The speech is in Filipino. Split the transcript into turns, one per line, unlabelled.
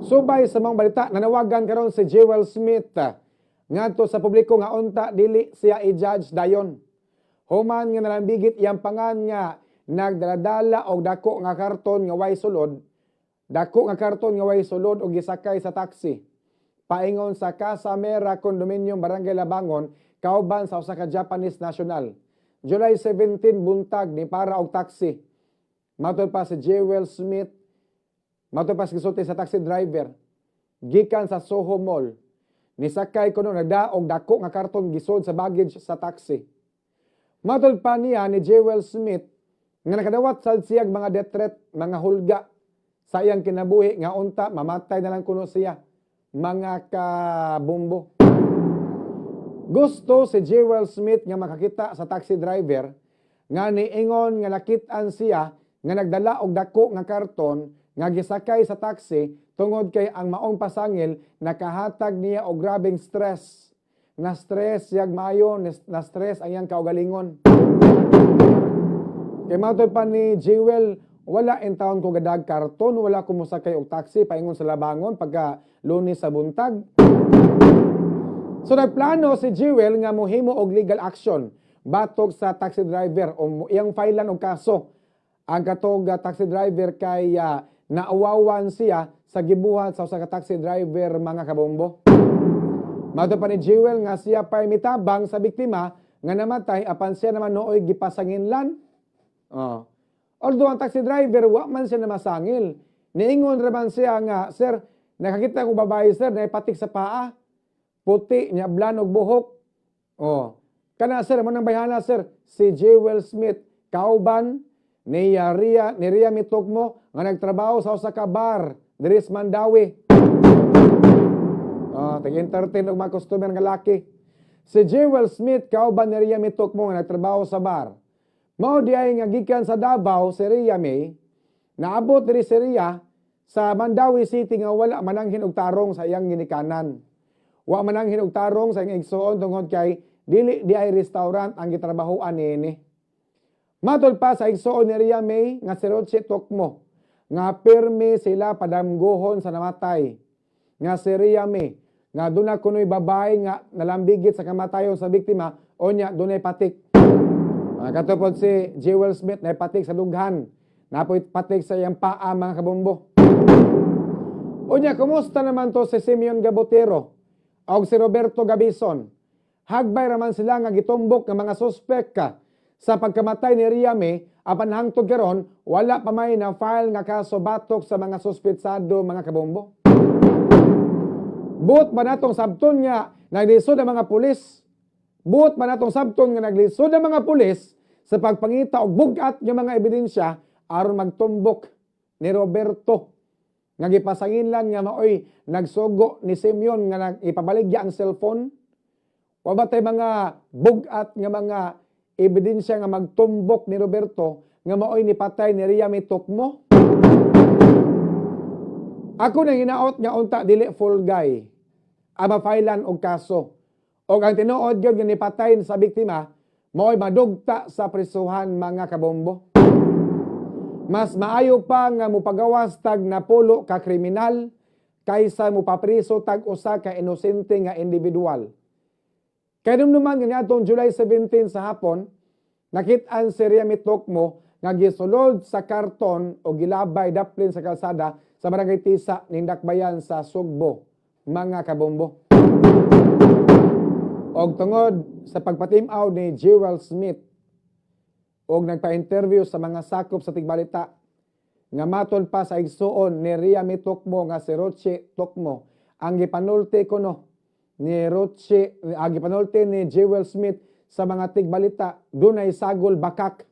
Subay sa mga balita, nanawagan karon si Jewel Smith ngadto sa publiko nga unta dili siya i-judge dayon. Human nga nalambigit iyang pangan nga nagdaladala og dako nga karton nga way sulod. Dako nga karton nga way sulod og gisakay sa taxi. Paingon sa Casa Mera Condominium Barangay Labangon, kauban sa usa ka Japanese national. July 17 buntag ni para og taxi. Matod pa si Jewel Smith, matod pa si gisulti sa taxi driver, gikan sa Soho Mall. Nisakay kuno nagdaog dako nga karton gisod sa baggage sa taxi. Matod pa niya ni Jewel Smith nga nakadawat sad siyag mga death threat, mga hulga sa iyang kinabuhi nga unta mamatay na lang kuno siya, mga kabumbo. Gusto si Jewel Smith nga makakita sa taxi driver nga niingon nga nakit-an siya nga nagdala og dako nga karton nga gisakay sa taxi tungod kay ang maong pasangil nakahatag niya og grabeng stress. Na stress yag maayo, na stress ang iyang kaugalingon. Kay matod pa ni Jewel, wala in taon ko gadag karton, wala ko mosakay og taxi paingon sa Labangon pagka Lunes sa buntag. So nagplano si Jewel nga mohimo og legal action batok sa taxi driver o iyang filean og kaso. Ang katog taxi driver kay naawawan siya sa gibuhat sa usa ka taxi driver, mga kabombo. Mato pa ni Jewel nga siya pa'y mitabang sa biktima nga namatay apan siya naman nooy gipasanginlan. Although ang taxi driver wa man siya namasangil. Niingon raman siya nga, "Sir, nakakita ko babae sir na ipatik sa paa. Puti niya blan og buhok." Kana sir mo nang bayhana sir si Jewel Smith kauban ni Ria Mitugmo nga nagtrabaho sa usa ka bar diri sa Mandawi. Tag-entertain og mga customer nga laki. Si Jewel Smith kauban ni Ria Mitugmo nga nagtrabaho sa bar. Mao diay nga gikan sa Davao si Ria May, naabot diri si Ria sa Mandawi City nga wala mananghin og tarong sa iyang ginikanan. Wa mananghin og tarong sa iyang igsuon tungod kay dili di ay restaurant ang gitrabahoan niini. Matol pa sa igsuon ni Ria May nga si Roche Tokmo nga pirmi sila padamguhon sa namatay nga si Ria May nga duna kunoy babae nga nalambigit sa kamatayon sa biktima o nya dunay patik. Katupod si Jewel Smith na patik sa dughan, napoy patik sa iyang paa, mga kabombo. O nya, kumusta naman to si Simeon Gabotero o si Roberto Gabison? Hagbay raman sila nga gitumbok ng mga suspek sa pagkamatay ni Ria May, apan hangtod karon wala pa may na file nga kaso batok sa mga suspetsado, mga kabombo. Buot ba natong sabton nga naglisod ang mga pulis? Buot ba natong sabton nga naglisod ang mga pulis sa pagpangita og bugat nga mga ebidensya aron magtumbok ni Roberto nga gipasanginlan nga maoy nagsugo ni Simeon nga ipabaligya ang cellphone? Wa ba tay mga bugat nga mga ebidensya nga magtumbok ni Roberto nga maoy nipatay ni Ria May Tokmo? Ako nang hinaot nga unta dili full guy ang mafailan og kaso. O ang tinuod gyud nga nipatay sa biktima mao'y madugta sa prisuhan, mga kabombo. Mas maayo pa nga mupagawas tag napulo ka kriminal kaysa mupapriso tag usa ka inosente nga individual. Kay naman nga atong July 17 sa hapon, nakit-an si Ria May Tokmo nga gisulod sa karton o gilabay daplin sa kalsada sa Barangay Tisa ning Dakbayan sa Sugbo, mga kabombo. Og tungod sa pagpatimaw ni Jewel Smith og nagpa-interview sa mga sakop sa tigbalita nga matol pa sa igsuon ni Ria May Tokmo nga si Roche Tokmo, ang gipanulti kuno ni Roche, ang gipanulti ni Jewel Smith sa mga tigbalita dunay sagol bakak